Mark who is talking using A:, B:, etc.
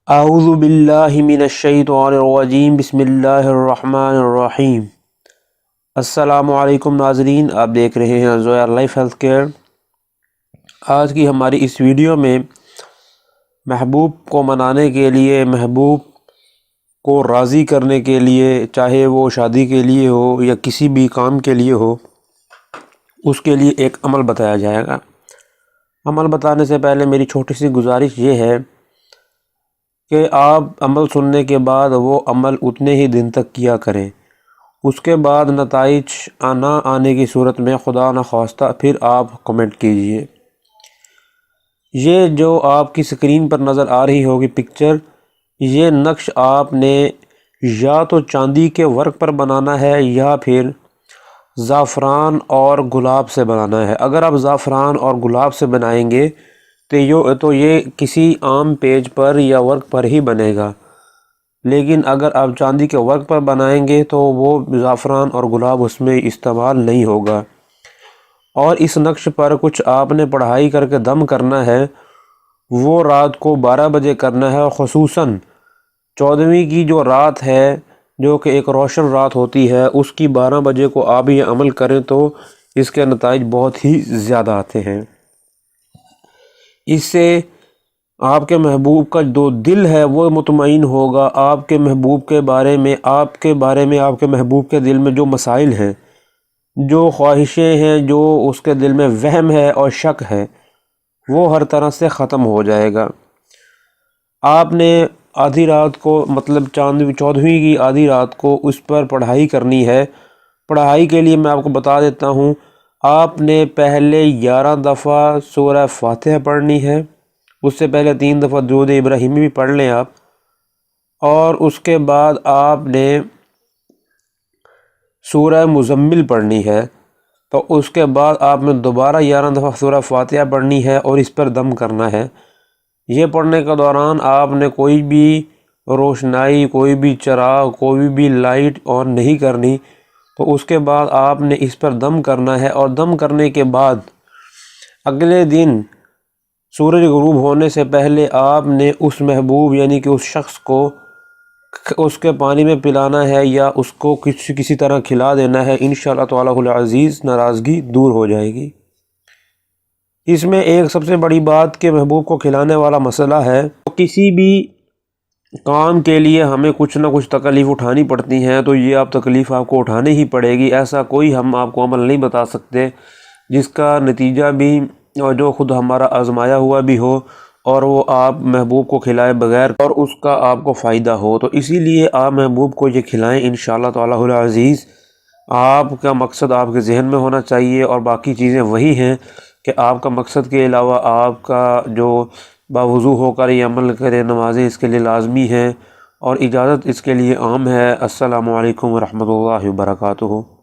A: اعوذ باللہ من الشیطان الرجیم بسم اللہ الرحمن الرحیم۔ السلام علیکم ناظرین، آپ دیکھ رہے ہیں زویا لائف ہیلتھ کیئر۔ آج کی ہماری اس ویڈیو میں محبوب کو منانے کے لیے، محبوب کو راضی کرنے کے لیے، چاہے وہ شادی کے لیے ہو یا کسی بھی کام کے لیے ہو، اس کے لیے ایک عمل بتایا جائے گا۔ عمل بتانے سے پہلے میری چھوٹی سی گزارش یہ ہے کہ آپ عمل سننے کے بعد وہ عمل اتنے ہی دن تک کیا کریں، اس کے بعد نتائج نہ آنے کی صورت میں خدا نخواستہ پھر آپ کمنٹ کیجئے۔ یہ جو آپ کی سکرین پر نظر آ رہی ہوگی پکچر، یہ نقش آپ نے یا تو چاندی کے ورق پر بنانا ہے یا پھر زعفران اور گلاب سے بنانا ہے۔ اگر آپ زعفران اور گلاب سے بنائیں گے تو یہ کسی عام پیج پر یا ورق پر ہی بنے گا، لیکن اگر آپ چاندی کے ورق پر بنائیں گے تو وہ زعفران اور گلاب اس میں استعمال نہیں ہوگا۔ اور اس نقش پر کچھ آپ نے پڑھائی کر کے دم کرنا ہے، وہ رات کو 12 بجے کرنا ہے، اور خصوصاً 14ویں کی جو رات ہے، جو کہ ایک روشن رات ہوتی ہے، اس کی 12 بجے کو آپ یہ عمل کریں تو اس کے نتائج بہت ہی زیادہ آتے ہیں۔ اس سے آپ کے محبوب کا جو دل ہے وہ مطمئن ہوگا۔ آپ کے محبوب کے بارے میں آپ کے محبوب کے دل میں جو مسائل ہیں، جو خواہشیں ہیں، جو اس کے دل میں وہم ہے اور شک ہے، وہ ہر طرح سے ختم ہو جائے گا۔ آپ نے آدھی رات کو، مطلب 14ویں کی آدھی رات کو اس پر پڑھائی کرنی ہے۔ پڑھائی کے لیے میں آپ کو بتا دیتا ہوں، آپ نے پہلے 11 دفعہ سورہ فاتحہ پڑھنی ہے، اس سے پہلے 3 دفعہ درود ابراہیمی بھی پڑھ لیں آپ، اور اس کے بعد آپ نے سورہ مزمل پڑھنی ہے، تو اس کے بعد آپ نے دوبارہ 11 دفعہ سورہ فاتحہ پڑھنی ہے اور اس پر دم کرنا ہے۔ یہ پڑھنے کے دوران آپ نے کوئی بھی روشنائی، کوئی بھی چراغ، کوئی بھی لائٹ آن نہیں کرنی۔ تو اس کے بعد آپ نے اس پر دم کرنا ہے، اور دم کرنے کے بعد اگلے دن سورج غروب ہونے سے پہلے آپ نے اس محبوب یعنی کہ اس شخص کو اس کے پانی میں پلانا ہے یا اس کو کسی طرح کھلا دینا ہے۔ انشاءاللہ تعالی العزیز ناراضگی دور ہو جائے گی۔ اس میں ایک سب سے بڑی بات کہ محبوب کو کھلانے والا مسئلہ ہے، کسی بھی کام کے لیے ہمیں کچھ نہ کچھ تکلیف اٹھانی پڑتی ہیں، تو یہ تکلیف آپ کو اٹھانی ہی پڑے گی۔ ایسا کوئی ہم آپ کو عمل نہیں بتا سکتے جس کا نتیجہ بھی اور جو خود ہمارا آزمایا ہوا بھی ہو اور وہ آپ محبوب کو کھلائے بغیر اور اس کا آپ کو فائدہ ہو۔ تو اسی لیے آپ محبوب کو یہ کھلائیں انشاءاللہ تعالی العزیز۔ آپ کا مقصد آپ کے ذہن میں ہونا چاہیے، اور باقی چیزیں وہی ہیں کہ آپ کا مقصد کے علاوہ آپ کا جو باوضو ہو کر یہ عمل کرے، نمازیں اس کے لیے لازمی ہیں اور اجازت اس کے لیے عام ہے۔ السلام علیکم ورحمۃ اللہ وبرکاتہ۔